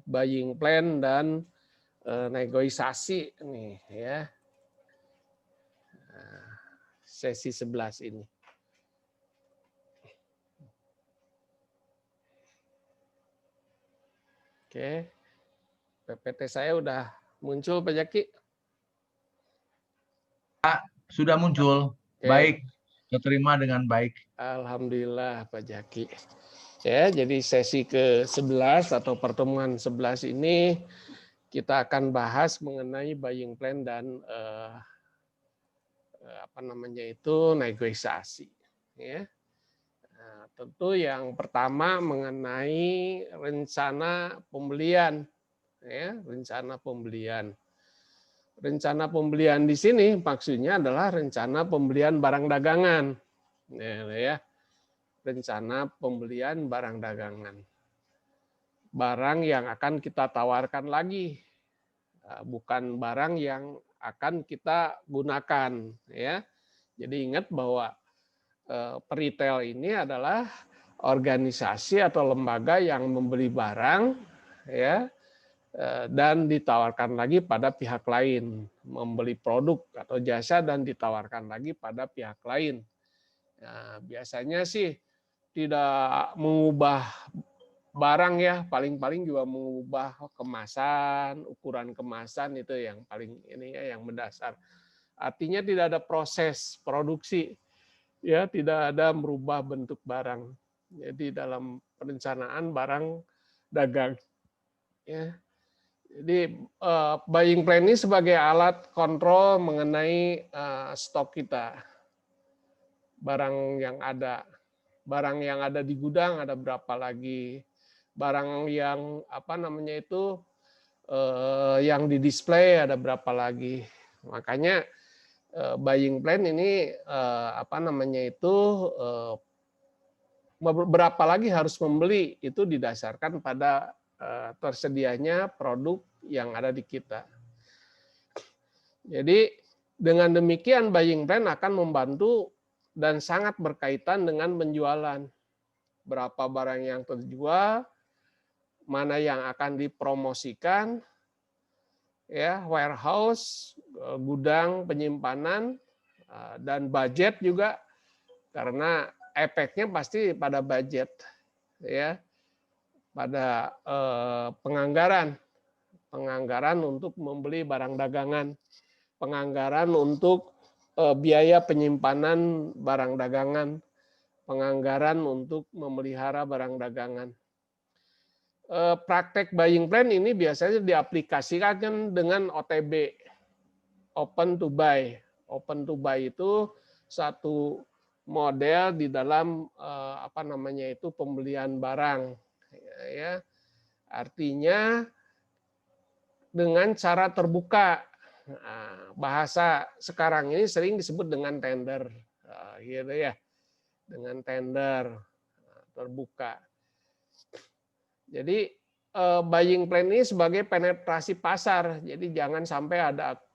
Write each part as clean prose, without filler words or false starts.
buying plan dan negosiasi nih ya. Nah, sesi 11 ini. Oke. PPT saya udah muncul Pak Jaki? Sudah muncul. Oke. Baik, diterima dengan baik. Alhamdulillah Pak Jaki. Ya, jadi sesi ke-11 atau pertemuan 11 ini kita akan bahas mengenai buying plan dan negosiasi. Ya. Nah, tentu yang pertama mengenai rencana pembelian. Ya, rencana pembelian. Rencana pembelian di sini maksudnya adalah rencana pembelian barang dagangan. Ya, rencana pembelian barang dagangan. Barang yang akan kita tawarkan lagi, bukan barang yang akan kita gunakan. Ya, jadi ingat bahwa peritel ini adalah organisasi atau lembaga yang membeli barang, ya, dan ditawarkan lagi pada pihak lain, membeli produk atau jasa dan ditawarkan lagi pada pihak lain. Nah, biasanya sih tidak mengubah barang ya, paling-paling juga mengubah kemasan, ukuran kemasan itu yang paling ini ya, yang mendasar. Artinya tidak ada proses produksi, ya, tidak ada merubah bentuk barang. Jadi dalam perencanaan barang dagang, ya. Jadi buying plan ini sebagai alat kontrol mengenai stok kita, barang yang ada di gudang ada berapa lagi, barang yang yang di display ada berapa lagi. Makanya buying plan ini berapa lagi harus membeli itu didasarkan pada tersedianya produk yang ada di kita. Jadi dengan demikian buying plan akan membantu dan sangat berkaitan dengan penjualan. Berapa barang yang terjual, mana yang akan dipromosikan, ya, warehouse, gudang penyimpanan, dan budget juga, karena efeknya pasti pada budget, ya, pada penganggaran untuk membeli barang dagangan, penganggaran untuk biaya penyimpanan barang dagangan, penganggaran untuk memelihara barang dagangan. Praktek buying plan ini biasanya diaplikasikan dengan OTB, open to buy. Open to buy itu satu model di dalam pembelian barang, ya. Artinya dengan cara terbuka. Nah, bahasa sekarang ini sering disebut dengan tender, gitu ya, dengan tender terbuka. Jadi buying plan ini sebagai penetrasi pasar. Jadi jangan sampai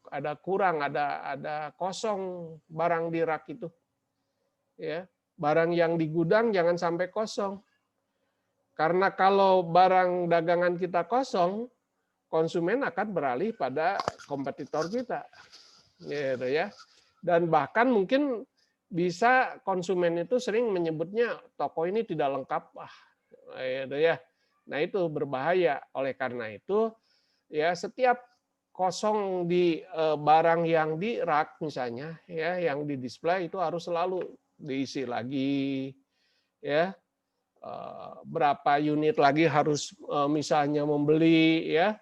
ada kurang, ada kosong barang di rak itu. Ya, barang yang di gudang jangan sampai kosong. Karena kalau barang dagangan kita kosong, konsumen akan beralih pada kompetitor kita, gitu ya. Dan bahkan mungkin bisa konsumen itu sering menyebutnya toko ini tidak lengkap, gitu ya. Nah itu berbahaya. Oleh karena itu, ya setiap kosong di barang yang di rak misalnya, ya, yang di display itu harus selalu diisi lagi, ya. Berapa unit lagi harus misalnya membeli, ya.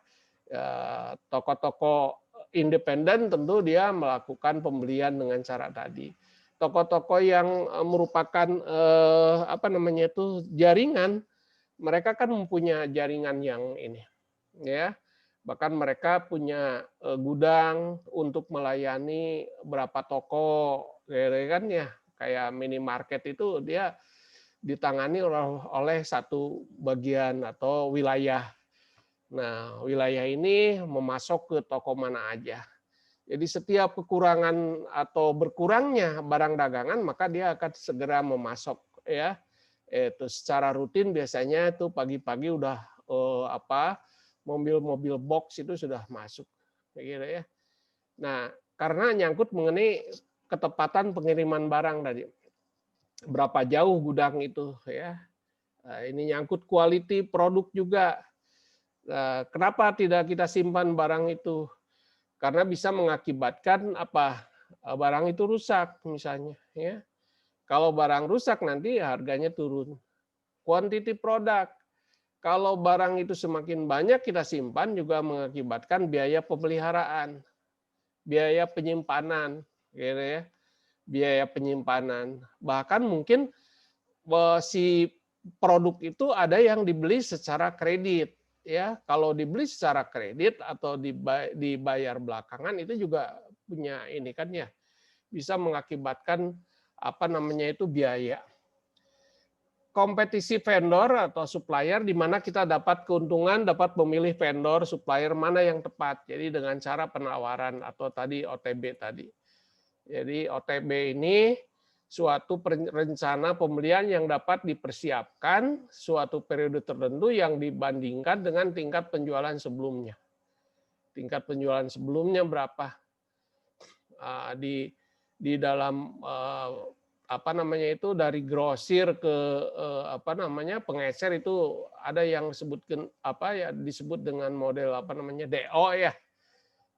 Toko-toko independen tentu dia melakukan pembelian dengan cara tadi. Toko-toko yang merupakan jaringan, mereka kan mempunyai jaringan yang ini, ya. Bahkan mereka punya gudang untuk melayani berapa toko, kan ya. Kayak minimarket itu dia ditangani oleh satu bagian atau wilayah. Nah, wilayah ini memasok ke toko mana aja. Jadi setiap kekurangan atau berkurangnya barang dagangan, maka dia akan segera memasok, ya. Itu secara rutin biasanya itu pagi-pagi udah mobil-mobil box itu sudah masuk, gitu ya. Nah, karena nyangkut mengenai ketepatan pengiriman barang tadi, berapa jauh gudang itu ya. Ini nyangkut quality produk juga. Kenapa tidak kita simpan barang itu? Karena bisa mengakibatkan apa? Barang itu rusak misalnya ya. Kalau barang rusak nanti harganya turun. Quantity produk. Kalau barang itu semakin banyak kita simpan juga mengakibatkan biaya pemeliharaan, biaya penyimpanan, gitu ya. Biaya penyimpanan. Bahkan mungkin si produk itu ada yang dibeli secara kredit ya. Kalau dibeli secara kredit atau dibayar belakangan itu juga punya ini kan ya, bisa mengakibatkan apa namanya itu biaya. Kompetisi vendor atau supplier di mana kita dapat keuntungan, dapat memilih vendor, supplier mana yang tepat. Jadi dengan cara penawaran atau tadi OTB tadi. Jadi OTB ini suatu rencana pembelian yang dapat dipersiapkan suatu periode tertentu yang dibandingkan dengan tingkat penjualan sebelumnya. Tingkat penjualan sebelumnya berapa? Di dalam apa namanya itu dari grosir ke apa namanya pengecer itu ada yang sebutkan apa ya disebut dengan model apa namanya DO ya,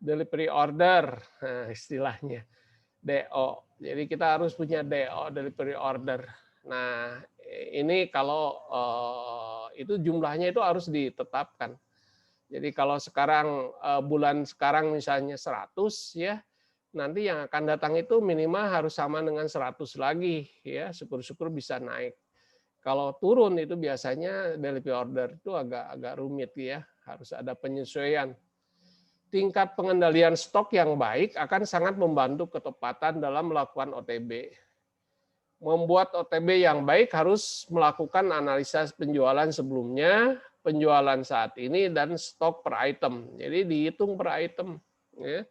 delivery order istilahnya. DO. Jadi kita harus punya DO, delivery order. Nah, ini kalau itu jumlahnya itu harus ditetapkan. Jadi kalau sekarang bulan sekarang misalnya 100 ya, nanti yang akan datang itu minimal harus sama dengan 100 lagi ya, syukur-syukur bisa naik. Kalau turun itu biasanya delivery order itu agak rumit ya, harus ada penyesuaian. Tingkat pengendalian stok yang baik akan sangat membantu ketepatan dalam melakukan OTB. Membuat OTB yang baik harus melakukan analisa penjualan sebelumnya, penjualan saat ini, dan stok per item. Jadi dihitung per item ya,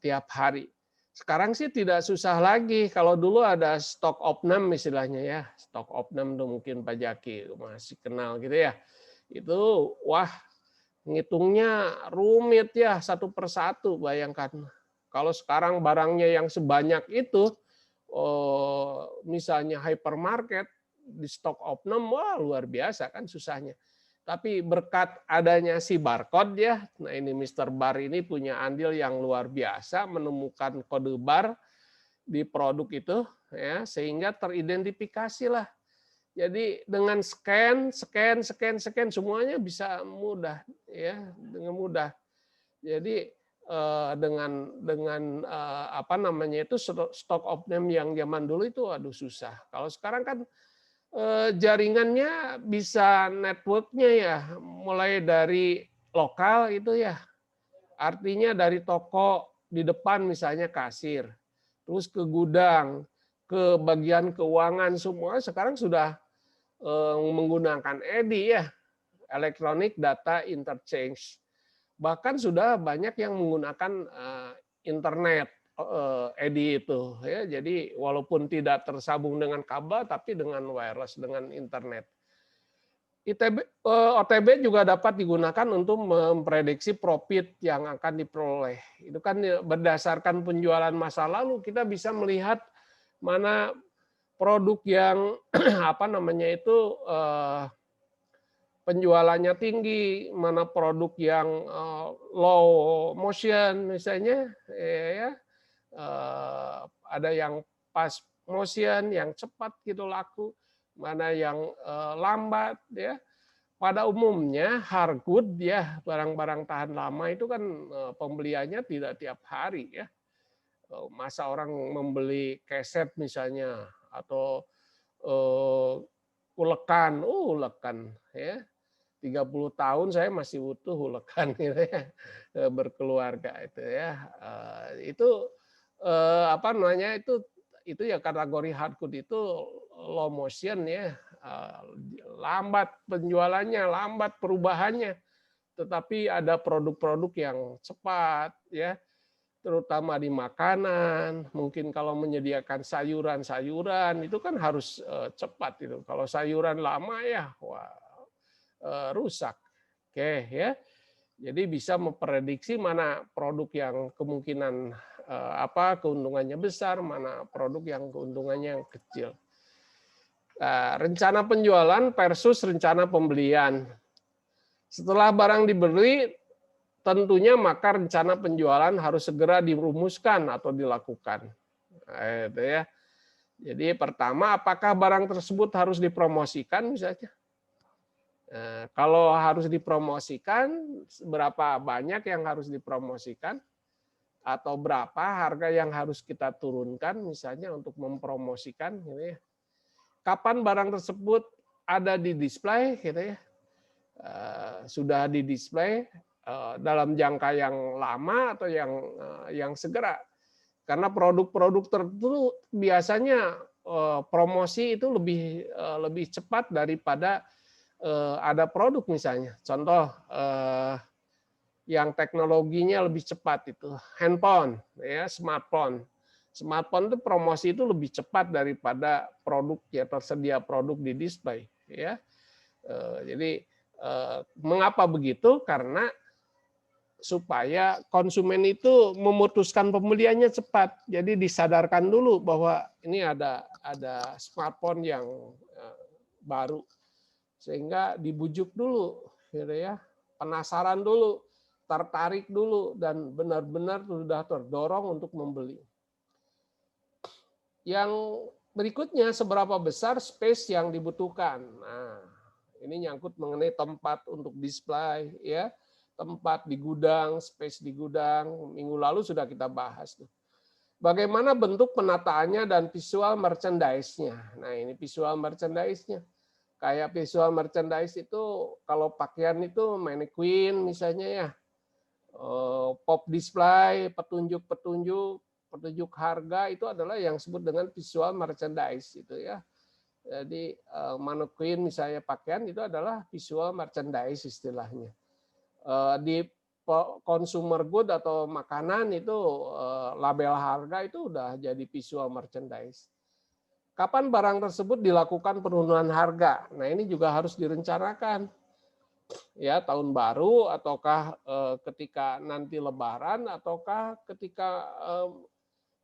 tiap hari. Sekarang sih tidak susah lagi. Kalau dulu ada stok opnam istilahnya ya, stok opnam itu mungkin Pak Jaki masih kenal gitu ya. Itu wah ngitungnya rumit ya satu persatu, bayangkan. Kalau sekarang barangnya yang sebanyak itu, misalnya hypermarket di stok opnam, wah luar biasa kan susahnya. Tapi berkat adanya si barcode ya, nah ini Mr. Bar ini punya andil yang luar biasa menemukan kode bar di produk itu ya, sehingga teridentifikasi lah. Jadi dengan scan semuanya bisa mudah ya, dengan mudah. Jadi dengan apa namanya itu stok opname yang zaman dulu itu aduh susah. Kalau sekarang kan jaringannya bisa networknya ya, mulai dari lokal itu ya. Artinya dari toko di depan misalnya kasir, terus ke gudang, ke bagian keuangan semua sekarang sudah menggunakan EDI ya, Electronic Data Interchange. Bahkan sudah banyak yang menggunakan internet EDI itu ya. Jadi walaupun tidak tersambung dengan kabel tapi dengan wireless, dengan internet. OTB juga dapat digunakan untuk memprediksi profit yang akan diperoleh. Itu kan berdasarkan penjualan masa lalu kita bisa melihat mana produk yang apa namanya itu penjualannya tinggi, mana produk yang low motion misalnya ya, ada yang fast motion yang cepat gitu laku, mana yang lambat ya. Pada umumnya hardgood ya, barang-barang tahan lama itu kan pembeliannya tidak tiap hari ya. Masa orang membeli keset misalnya atau ulekan ya. 30 tahun saya masih utuh ulekan gitu ya, berkeluarga itu ya. Itu apa namanya itu ya kategori hardgood itu low motion ya, lambat penjualannya, lambat perubahannya. Tetapi ada produk-produk yang cepat ya, terutama di makanan. Mungkin kalau menyediakan sayuran-sayuran itu kan harus cepat itu. Kalau sayuran lama ya wah rusak Oke ya. Jadi bisa memprediksi mana produk yang kemungkinan keuntungannya besar, mana produk yang keuntungannya yang kecil. Nah, rencana penjualan versus rencana pembelian. Setelah barang dibeli, tentunya maka rencana penjualan harus segera dirumuskan atau dilakukan. Nah, itu ya. Jadi pertama, apakah barang tersebut harus dipromosikan misalnya? Nah, kalau harus dipromosikan, berapa banyak yang harus dipromosikan? Atau berapa harga yang harus kita turunkan misalnya untuk mempromosikan gitu ya. Kapan barang tersebut ada di display gitu ya. Sudah di display dalam jangka yang lama atau yang segera. Karena produk-produk tertentu biasanya promosi itu lebih cepat daripada ada produk misalnya. Contoh yang teknologinya lebih cepat itu handphone, ya smartphone. Smartphone itu promosi itu lebih cepat daripada produk ya tersedia produk di display, ya. Jadi mengapa begitu? Karena supaya konsumen itu memutuskan pembeliannya cepat. Jadi disadarkan dulu bahwa ini ada smartphone yang baru, sehingga dibujuk dulu, gitu ya, penasaran dulu, tertarik dulu, dan benar-benar sudah terdorong untuk membeli. Yang berikutnya, seberapa besar space yang dibutuhkan. Nah, ini nyangkut mengenai tempat untuk display, ya, tempat di gudang, space di gudang. Minggu lalu sudah kita bahas. Bagaimana bentuk penataannya dan visual merchandise-nya. Nah, ini visual merchandise-nya. Kayak visual merchandise itu kalau pakaian itu mannequin misalnya ya, pop display, petunjuk harga itu adalah yang disebut dengan visual merchandise itu ya. Jadi mannequin misalnya pakaian itu adalah visual merchandise istilahnya. Di consumer good atau makanan itu label harga itu udah jadi visual merchandise. Kapan barang tersebut dilakukan penurunan harga? Nah, ini juga harus direncanakan. Ya, tahun baru ataukah ketika nanti lebaran ataukah ketika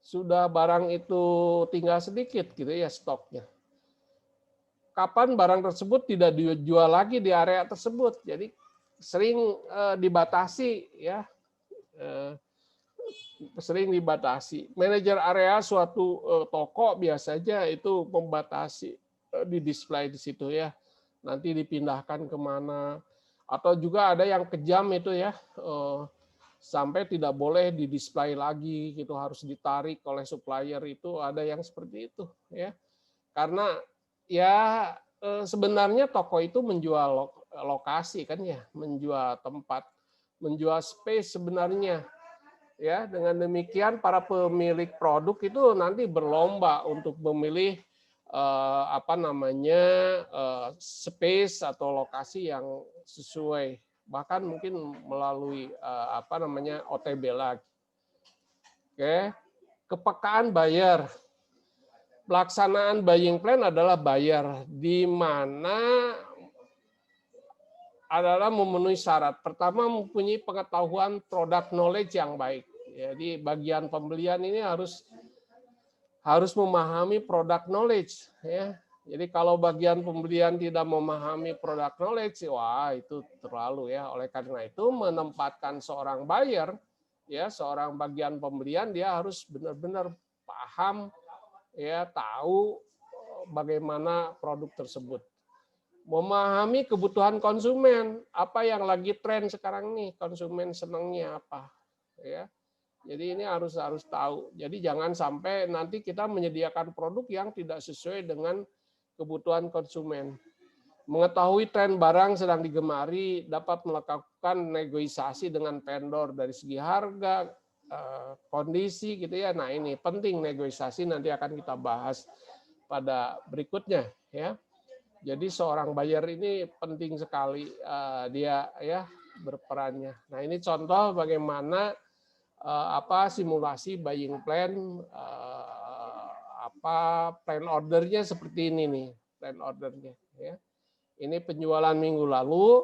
sudah barang itu tinggal sedikit gitu ya stoknya. Kapan barang tersebut tidak dijual lagi di area tersebut. Jadi sering dibatasi ya. Sering dibatasi. Manajer area suatu toko biasanya itu membatasi di display di situ ya. Nanti dipindahkan kemana. Atau juga ada yang kejam itu ya, sampai tidak boleh di display lagi, gitu harus ditarik oleh supplier itu. Ada yang seperti itu ya. Karena ya sebenarnya toko itu menjual lokasi kan ya, menjual tempat, menjual space sebenarnya. Ya, dengan demikian para pemilik produk itu nanti berlomba untuk memilih space atau lokasi yang sesuai, bahkan mungkin melalui OTB lagi. Oke, kepekaan buyer. Pelaksanaan buying plan adalah buyer di mana adalah memenuhi syarat. Pertama, mempunyai pengetahuan product knowledge yang baik. Jadi bagian pembelian ini harus memahami product knowledge ya. Jadi kalau bagian pembelian tidak memahami product knowledge, wah itu terlalu ya. Oleh karena itu menempatkan seorang buyer ya, seorang bagian pembelian dia harus benar-benar paham ya, tahu bagaimana produk tersebut. Memahami kebutuhan konsumen, apa yang lagi tren sekarang nih, konsumen senangnya apa ya. Jadi ini harus tahu. Jadi jangan sampai nanti kita menyediakan produk yang tidak sesuai dengan kebutuhan konsumen. Mengetahui tren barang sedang digemari, dapat melakukan negosiasi dengan vendor dari segi harga, kondisi gitu ya. Nah, ini penting negosiasi, nanti akan kita bahas pada berikutnya ya. Jadi seorang buyer ini penting sekali dia ya berperannya. Nah, ini contoh bagaimana simulasi buying plan, plan ordernya seperti ini nih, plan ordernya ya. Ini penjualan minggu lalu,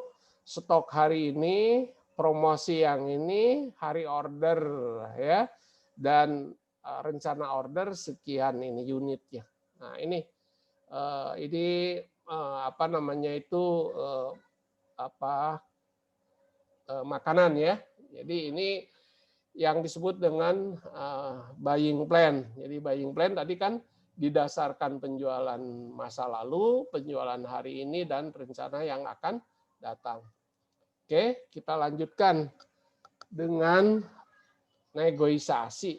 stok hari ini, promosi yang ini, hari order ya, dan rencana order sekian ini unitnya. Nah ini apa namanya itu makanan ya. Jadi ini yang disebut dengan buying plan. Jadi buying plan tadi kan didasarkan penjualan masa lalu, penjualan hari ini, dan rencana yang akan datang. Oke, kita lanjutkan dengan negosiasi.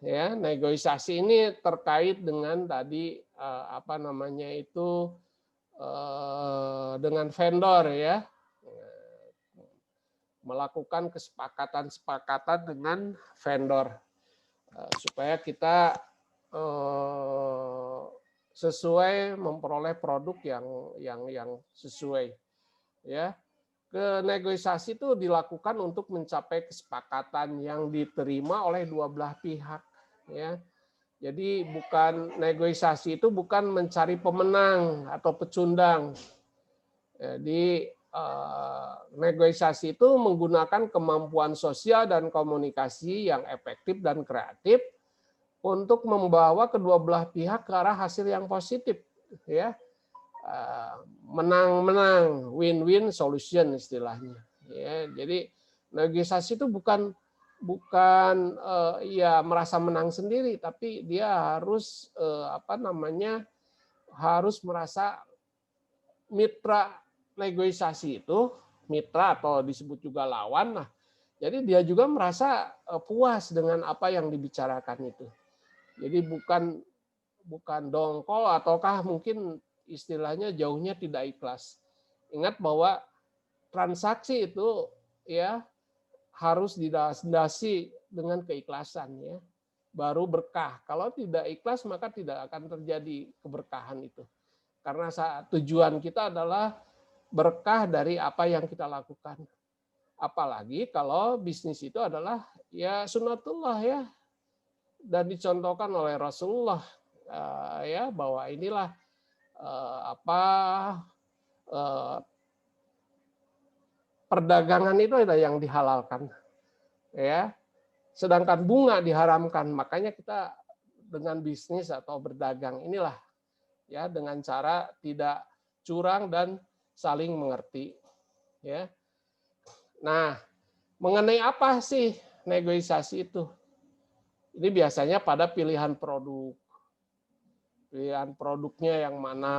Ya, negosiasi ini terkait dengan tadi apa namanya itu dengan vendor ya, melakukan kesepakatan dengan vendor supaya kita sesuai memperoleh produk yang sesuai ya. Negosiasi itu dilakukan untuk mencapai kesepakatan yang diterima oleh dua belah pihak ya. Jadi negosiasi itu bukan mencari pemenang atau pecundang. Jadi negosiasi itu menggunakan kemampuan sosial dan komunikasi yang efektif dan kreatif untuk membawa kedua belah pihak ke arah hasil yang positif ya. Menang-menang, win-win solution istilahnya. Ya, jadi negosiasi itu bukan ya merasa menang sendiri, tapi dia harus harus merasa mitra negosiasi itu, mitra atau disebut juga lawan. Nah, jadi dia juga merasa puas dengan apa yang dibicarakan itu. Jadi bukan dongkol ataukah mungkin istilahnya jauhnya tidak ikhlas. Ingat bahwa transaksi itu ya harus didasari dengan keikhlasan ya. Baru berkah. Kalau tidak ikhlas maka tidak akan terjadi keberkahan itu. Karena tujuan kita adalah berkah dari apa yang kita lakukan. Apalagi kalau bisnis itu adalah ya sunnatullah ya. Dan dicontohkan oleh Rasulullah ya bahwa inilah perdagangan itu ada yang dihalalkan ya, sedangkan bunga diharamkan. Makanya kita dengan bisnis atau berdagang inilah ya dengan cara tidak curang dan saling mengerti ya. Nah, mengenai apa sih negosiasi itu? Ini biasanya pada pilihan produk. Pilihan produknya yang mana,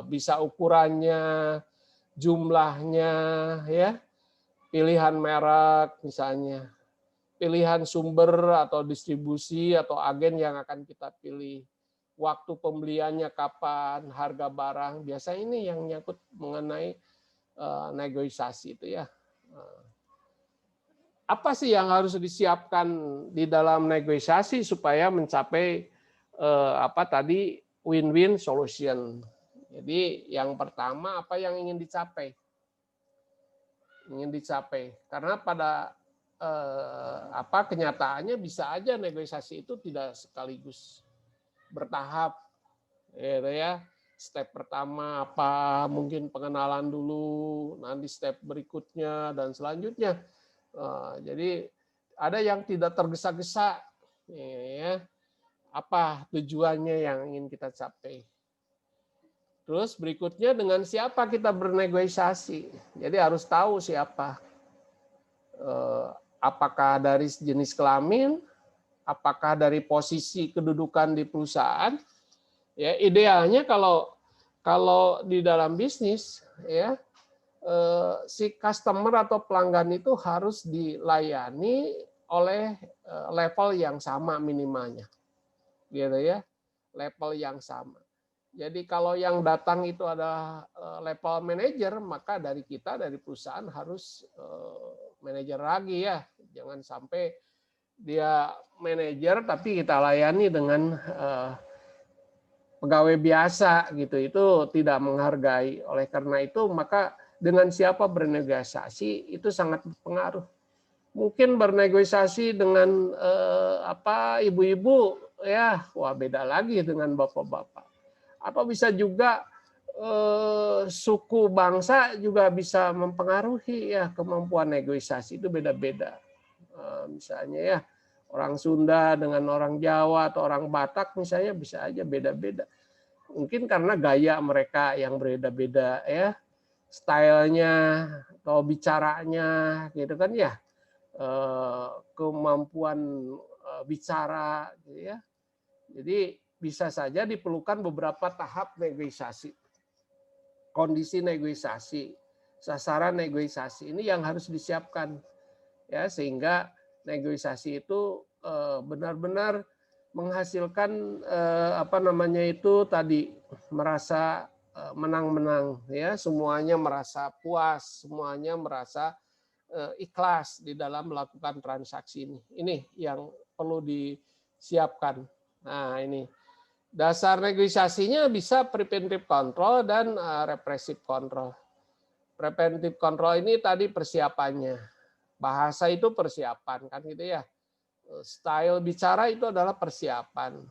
bisa ukurannya, jumlahnya, ya, pilihan merek misalnya, pilihan sumber atau distribusi atau agen yang akan kita pilih, waktu pembeliannya kapan, harga barang, biasanya ini yang nyangkut mengenai negosiasi itu ya. Apa sih yang harus disiapkan di dalam negosiasi supaya mencapai win-win solution. Jadi yang pertama apa yang ingin dicapai? Ingin dicapai. Karena pada kenyataannya bisa aja negosiasi itu tidak sekaligus, bertahap. Gitu ya. Step pertama apa? Mungkin pengenalan dulu, nanti step berikutnya dan selanjutnya. Jadi ada yang tidak tergesa-gesa, ya. Apa tujuannya yang ingin kita capai? Terus berikutnya dengan siapa kita bernegosiasi. Jadi harus tahu siapa. Apakah dari jenis kelamin, apakah dari posisi kedudukan di perusahaan. Ya, idealnya kalau di dalam bisnis ya, si customer atau pelanggan itu harus dilayani oleh level yang sama minimalnya, gitu ya, level yang sama. Jadi kalau yang datang itu adalah level manajer, maka dari kita dari perusahaan harus manajer lagi ya, jangan sampai dia manajer tapi kita layani dengan pegawai biasa gitu, itu tidak menghargai. Oleh karena itu maka dengan siapa bernegosiasi itu sangat berpengaruh. Mungkin bernegosiasi dengan ibu-ibu ya, wah beda lagi dengan bapak-bapak. Atau bisa juga suku bangsa juga bisa mempengaruhi ya kemampuan negosiasi itu beda-beda. Misalnya ya orang Sunda dengan orang Jawa atau orang Batak misalnya bisa aja beda-beda. Mungkin karena gaya mereka yang berbeda-beda ya, stylenya atau bicaranya gitu kan ya, kemampuan bicara gitu ya. Jadi bisa saja diperlukan beberapa tahap negosiasi. Kondisi negosiasi, sasaran negosiasi ini yang harus disiapkan ya sehingga negosiasi itu benar-benar menghasilkan apa namanya itu tadi merasa menang-menang ya, semuanya merasa puas, semuanya merasa ikhlas di dalam melakukan transaksi ini. Ini yang perlu disiapkan. Nah, ini dasar negosiasinya bisa preventive control dan repressive control. Preventive control ini tadi persiapannya. Bahasa itu persiapan kan gitu ya. Style bicara itu adalah persiapan.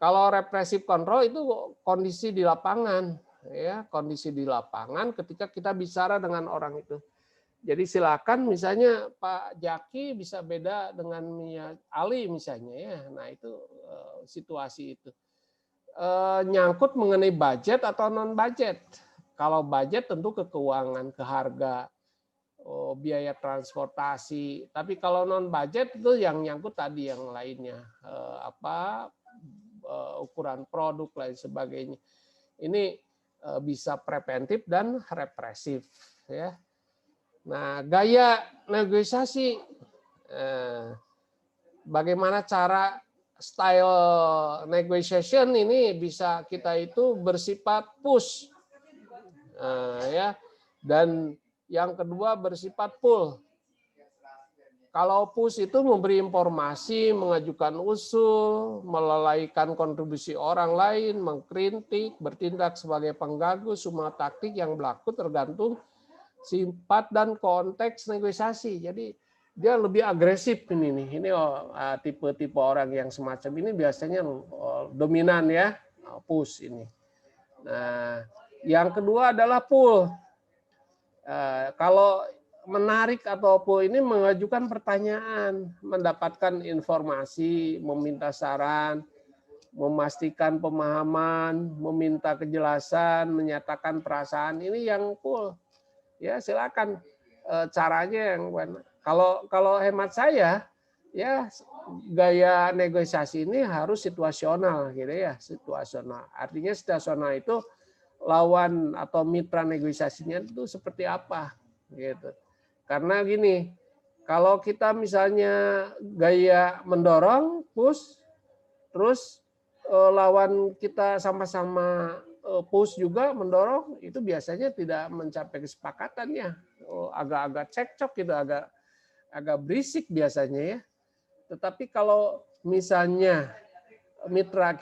Kalau repressive control itu kondisi di lapangan, ya, kondisi di lapangan ketika kita bicara dengan orang itu. Jadi silakan misalnya Pak Jaki bisa beda dengan Ali misalnya ya. Nah, itu situasi itu. Nyangkut mengenai budget atau non budget. Kalau budget tentu ke keuangan, ke harga, biaya transportasi. Tapi kalau non budget itu yang nyangkut tadi yang lainnya, ukuran produk lain sebagainya. Ini bisa preventif dan represif ya. Nah, gaya negosiasi, bagaimana cara style negotiation ini bisa kita itu bersifat push, ya. Dan yang kedua bersifat pull. Kalau push itu memberi informasi, mengajukan usul, melalaikan kontribusi orang lain, mengkritik, bertindak sebagai pengganggu, semua taktik yang berlaku tergantung sifat dan konteks negosiasi. Jadi dia lebih agresif ini nih. Ini tipe-tipe orang yang semacam ini biasanya dominan ya, push ini. Nah, yang kedua adalah pull. Kalau menarik atau pull ini mengajukan pertanyaan, mendapatkan informasi, meminta saran, memastikan pemahaman, meminta kejelasan, menyatakan perasaan, ini yang pull. Ya silakan caranya yang kalau hemat saya ya gaya negosiasi ini harus situasional gitu ya, situasional. Artinya situasional itu lawan atau mitra negosiasinya itu seperti apa gitu. Karena gini, kalau kita misalnya gaya mendorong, push, terus lawan kita sama-sama push juga mendorong, itu biasanya tidak mencapai kesepakatan ya, agak-agak cekcok gitu, agak berisik biasanya ya. Tetapi kalau misalnya mitra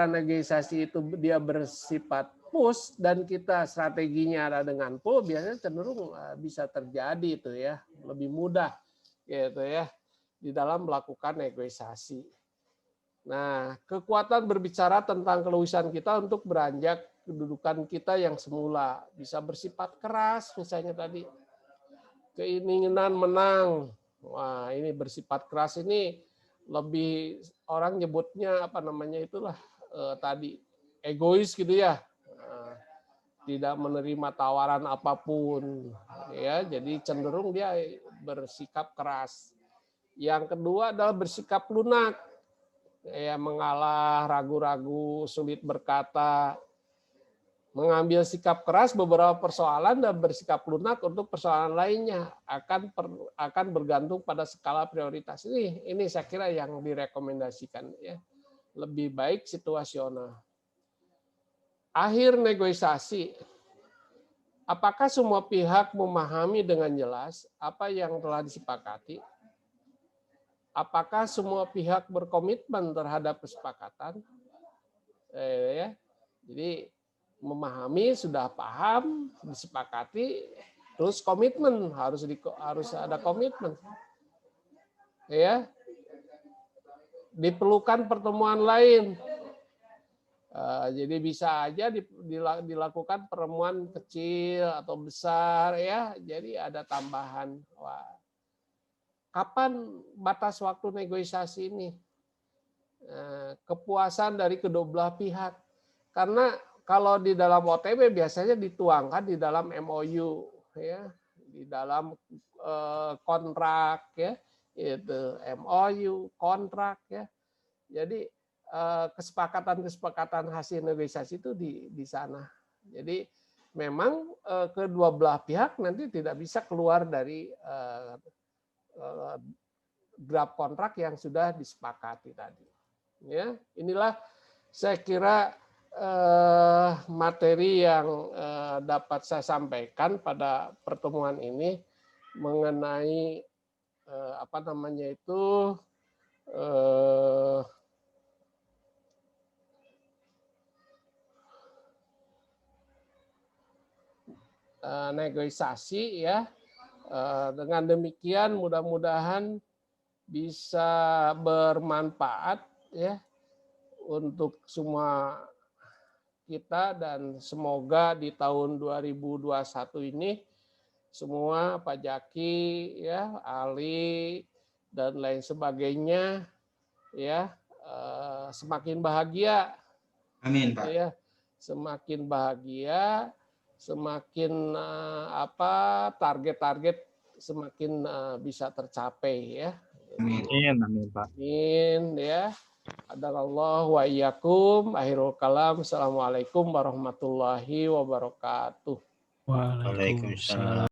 negosiasi itu dia bersifat push dan kita strateginya ada dengan pull, biasanya cenderung bisa terjadi itu ya, lebih mudah gitu ya di dalam melakukan negosiasi. Nah, kekuatan berbicara tentang keluasan kita untuk beranjak kedudukan kita yang semula, bisa bersifat keras misalnya tadi, keinginan menang. Wah, ini bersifat keras ini lebih orang nyebutnya apa namanya itulah tadi egois gitu ya, tidak menerima tawaran apapun ya, jadi cenderung dia bersikap keras. Yang kedua adalah bersikap lunak, ya mengalah, ragu-ragu, sulit berkata, mengambil sikap keras beberapa persoalan dan bersikap lunak untuk persoalan lainnya, akan bergantung pada skala prioritas. Ini saya kira yang direkomendasikan ya, lebih baik situasional. Akhir negosiasi. Apakah semua pihak memahami dengan jelas apa yang telah disepakati? Apakah semua pihak berkomitmen terhadap kesepakatan? Ya. Jadi memahami, sudah paham, disepakati, terus komitmen, harus ada komitmen. Ya. Diperlukan pertemuan lain. Jadi bisa aja dilakukan pertemuan kecil atau besar ya. Jadi ada tambahan. Wah, kapan batas waktu negosiasi ini? Kepuasan dari kedua belah pihak. Karena kalau di dalam OTW biasanya dituangkan di dalam MOU ya, di dalam kontrak ya, itu MOU kontrak ya. Jadi kesepakatan hasil negosiasi itu di sana. Jadi memang kedua belah pihak nanti tidak bisa keluar dari draft kontrak yang sudah disepakati tadi. Ya, inilah saya kira materi yang dapat saya sampaikan pada pertemuan ini mengenai apa namanya itu negosiasi ya. Dengan demikian mudah-mudahan bisa bermanfaat ya untuk semua kita, dan semoga di tahun 2021 ini semua Pak Jaki ya, Ali dan lain sebagainya ya semakin bahagia. Amin, Pak. Ya, semakin bahagia, semakin target-target semakin bisa tercapai ya. Amin. Amin, Pak. Amin ya. Adakallahu wa iyyakum. Akhirul kalam. Assalamualaikum warahmatullahi wabarakatuh. Waalaikumsalam.